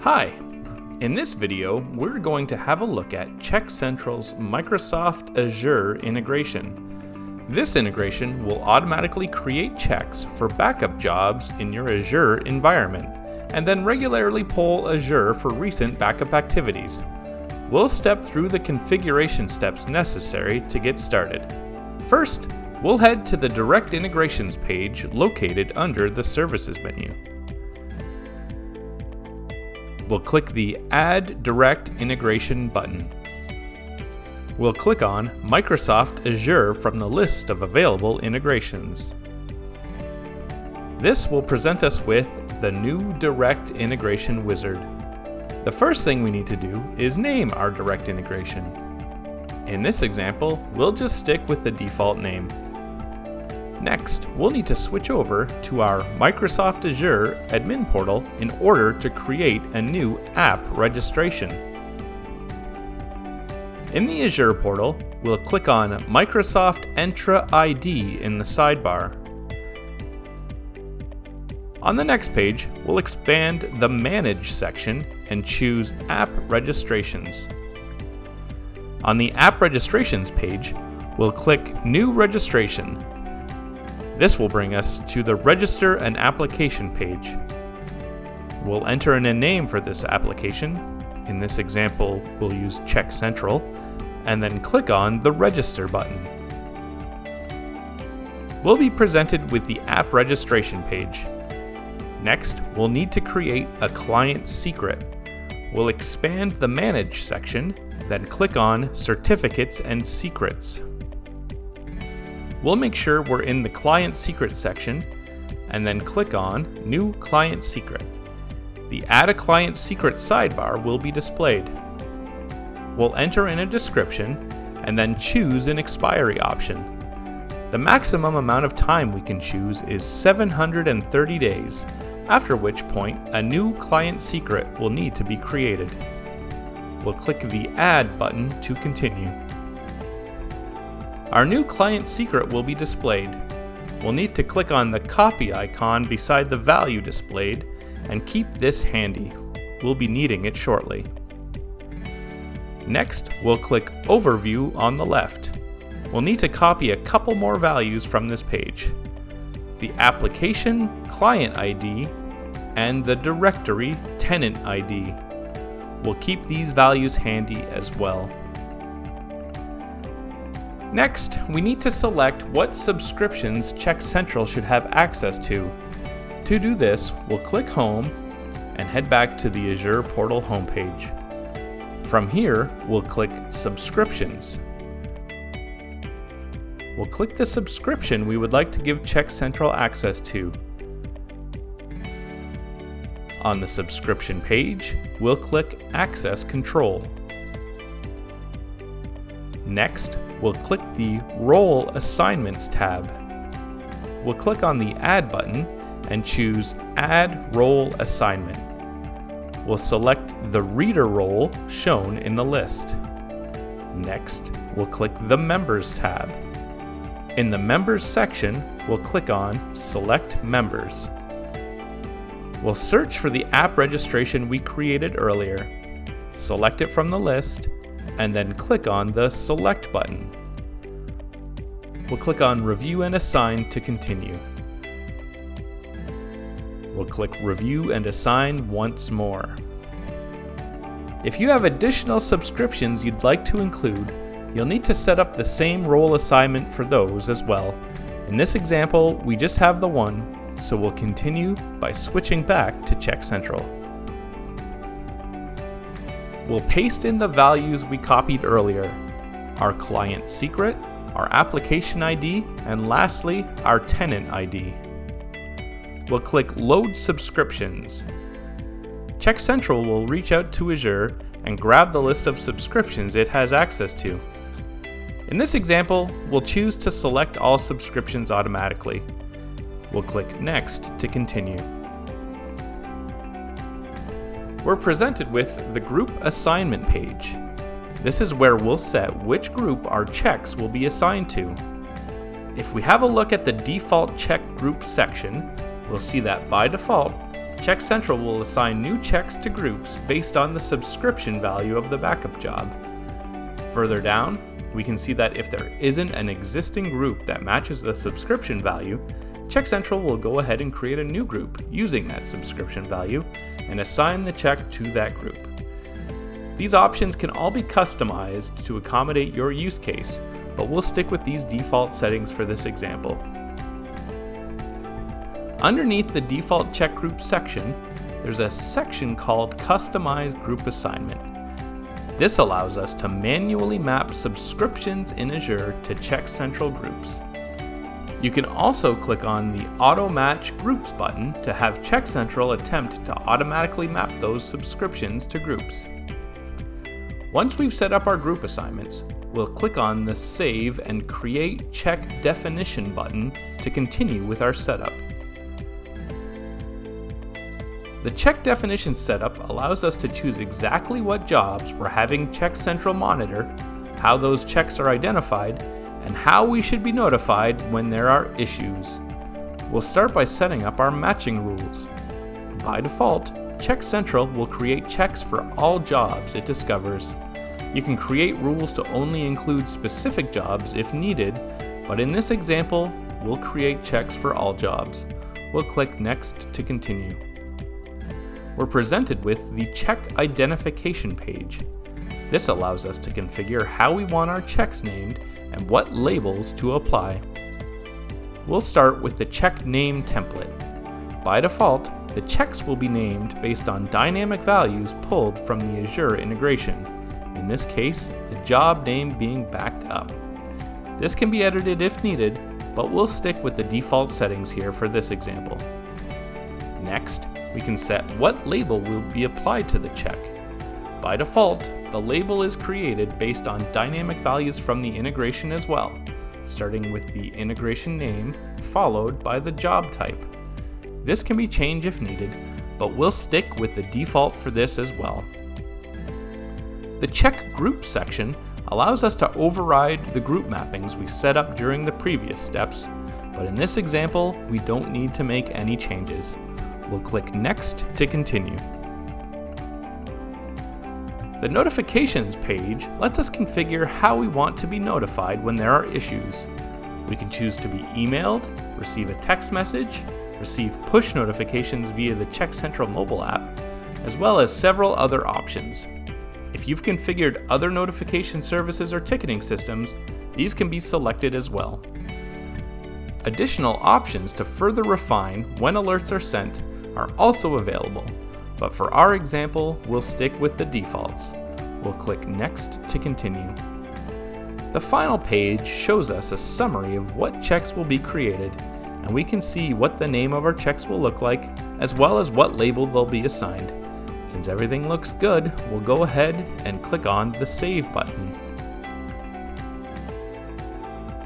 Hi! In this video, we're going to have a look at CheckCentral's Microsoft Azure integration. This integration will automatically create checks for backup jobs in your Azure environment, and then regularly poll Azure for recent backup activities. We'll step through the configuration steps necessary to get started. First, we'll head to the Direct Integrations page located under the Services menu. We'll click the Add Direct Integration button. We'll click on Microsoft Azure from the list of available integrations. This will present us with the new Direct Integration wizard. The first thing we need to do is name our direct integration. In this example, we'll just stick with the default name. Next, we'll need to switch over to our Microsoft Azure admin portal in order to create a new app registration. In the Azure portal, we'll click on Microsoft Entra ID in the sidebar. On the next page, we'll expand the Manage section and choose App Registrations. On the App Registrations page, we'll click New Registration. This will bring us to the Register an Application page. We'll enter in a name for this application. In this example, we'll use CheckCentral, and then click on the Register button. We'll be presented with the App Registration page. Next, we'll need to create a client secret. We'll expand the Manage section, then click on Certificates and Secrets. We'll make sure we're in the Client Secret section, and then click on New Client Secret. The Add a Client Secret sidebar will be displayed. We'll enter in a description, and then choose an expiry option. The maximum amount of time we can choose is 730 days, after which point a new client secret will need to be created. We'll click the Add button to continue. Our new client secret will be displayed. We'll need to click on the copy icon beside the value displayed and keep this handy. We'll be needing it shortly. Next, we'll click Overview on the left. We'll need to copy a couple more values from this page: the application client ID and the directory tenant ID. We'll keep these values handy as well. Next, we need to select what subscriptions CheckCentral should have access to. To do this, we'll click Home and head back to the Azure portal homepage. From here, we'll click Subscriptions. We'll click the subscription we would like to give CheckCentral access to. On the subscription page, we'll click Access Control. Next, we'll click the Role Assignments tab. We'll click on the Add button and choose Add Role Assignment. We'll select the reader role shown in the list. Next, we'll click the Members tab. In the Members section, we'll click on Select Members. We'll search for the app registration we created earlier, select it from the list, and then click on the Select button. We'll click on Review and Assign to continue. We'll click Review and Assign once more. If you have additional subscriptions you'd like to include, you'll need to set up the same role assignment for those as well. In this example, we just have the one, so we'll continue by switching back to CheckCentral. We'll paste in the values we copied earlier: our client secret, our application ID, and lastly, our tenant ID. We'll click Load Subscriptions. CheckCentral will reach out to Azure and grab the list of subscriptions it has access to. In this example, we'll choose to select all subscriptions automatically. We'll click Next to continue. We're presented with the Group Assignment page. This is where we'll set which group our checks will be assigned to. If we have a look at the default check group section, we'll see that by default, CheckCentral will assign new checks to groups based on the subscription value of the backup job. Further down, we can see that if there isn't an existing group that matches the subscription value, CheckCentral will go ahead and create a new group using that subscription value and assign the check to that group. These options can all be customized to accommodate your use case, but we'll stick with these default settings for this example. Underneath the default check group section, there's a section called Customize Group Assignment. This allows us to manually map subscriptions in Azure to CheckCentral groups. You can also click on the Auto Match Groups button to have CheckCentral attempt to automatically map those subscriptions to groups. Once we've set up our group assignments, we'll click on the Save and Create Check Definition button to continue with our setup. The check definition setup allows us to choose exactly what jobs we're having CheckCentral monitor, how those checks are identified, and how we should be notified when there are issues. We'll start by setting up our matching rules. By default, CheckCentral will create checks for all jobs it discovers. You can create rules to only include specific jobs if needed, but in this example, we'll create checks for all jobs. We'll click Next to continue. We're presented with the check identification page. This allows us to configure how we want our checks named and what labels to apply. We'll start with the check name template. By default, the checks will be named based on dynamic values pulled from the Azure integration, in this case, the job name being backed up. This can be edited if needed, but we'll stick with the default settings here for this example. Next, we can set what label will be applied to the check. By default, the label is created based on dynamic values from the integration as well, starting with the integration name, followed by the job type. This can be changed if needed, but we'll stick with the default for this as well. The check group section allows us to override the group mappings we set up during the previous steps, but in this example, we don't need to make any changes. We'll click Next to continue. The Notifications page lets us configure how we want to be notified when there are issues. We can choose to be emailed, receive a text message, receive push notifications via the CheckCentral mobile app, as well as several other options. If you've configured other notification services or ticketing systems, these can be selected as well. Additional options to further refine when alerts are sent are also available, but for our example, we'll stick with the defaults. We'll click Next to continue. The final page shows us a summary of what checks will be created, and we can see what the name of our checks will look like, as well as what label they'll be assigned. Since everything looks good, we'll go ahead and click on the Save button.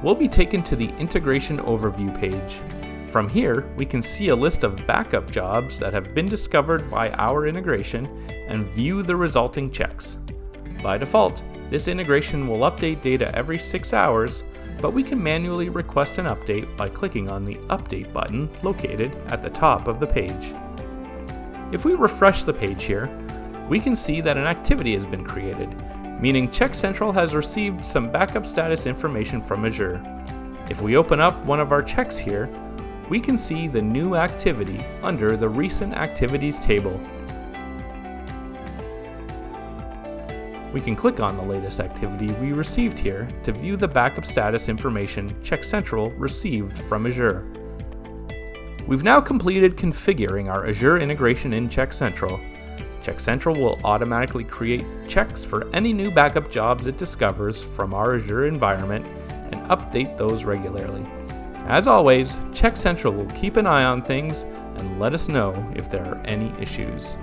We'll be taken to the Integration Overview page. From here, we can see a list of backup jobs that have been discovered by our integration and view the resulting checks. By default, this integration will update data every 6 hours, but we can manually request an update by clicking on the Update button located at the top of the page. If we refresh the page here, we can see that an activity has been created, meaning CheckCentral has received some backup status information from Azure. If we open up one of our checks here, we can see the new activity under the Recent Activities table. We can click on the latest activity we received here to view the backup status information CheckCentral received from Azure. We've now completed configuring our Azure integration in CheckCentral. CheckCentral will automatically create checks for any new backup jobs it discovers from our Azure environment and update those regularly. As always, CheckCentral will keep an eye on things and let us know if there are any issues.